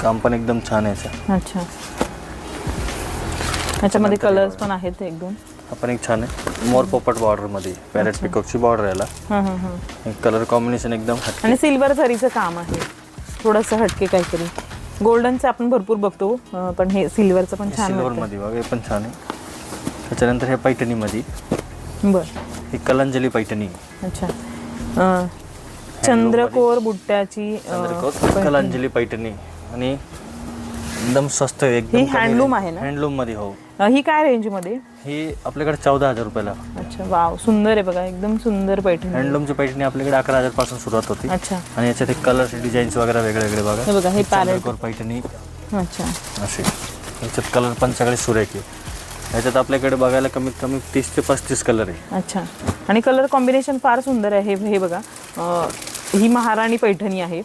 काम पण एकदम छान आहे याचं. अच्छा, याच्यामध्ये कलर्स पण आहेत एक दोन. हा पण एक छान आहे, मोर पोपट बॉर्डर मध्ये पॅरेट पिकॉकची बॉर्डर याला. कलर कॉम्बिनेशन एकदम हटके. आणि सिल्वर झरीचं काम आहे, थोडंसं हटके काहीतरी. गोल्डनचं आपण भरपूर बघतो, पण हे सिल्वरचं पण छान सिल्वर वाटतं. मध्ये बघा, हे पण छान आहे. त्याच्यानंतर हे पैठणी मध्ये, बर. ही कलांजली पैठणी. अच्छा, चंद्रकोर बुट्ट्याची कलांजली पैठणी. आणि एकदम स्वस्त आहे, एकदम ही हँडलूम आहे ना? हँडलूम मध्ये. हो. ही काय रेंज मध्ये? ही आपल्याकडे 14,000 रुपयाला. अच्छा, वाव, सुंदर आहे बघा, एकदम सुंदर पैठणी. हँडलूमची पैठणी आपल्याकडे 11,000 पासून सुरुवात होती. अच्छा. आणि याच्यात एक कलर्स डिझाईन्स वगैरे वेगळे वेगळे बघा. हे बघा, हे पॅरेट चंद्रकोर पैठणी. अच्छा. असे याच्यात कलर पण सगळे सुरेख आहे. याच्यात आपल्याकडे बघायला कमीत कमी 30 ते 35 कलर आहे. अच्छा, आणि कलर कॉम्बिनेशन फार सुंदर आहे. हे बघा, ही महाराणी पैठणी आहे.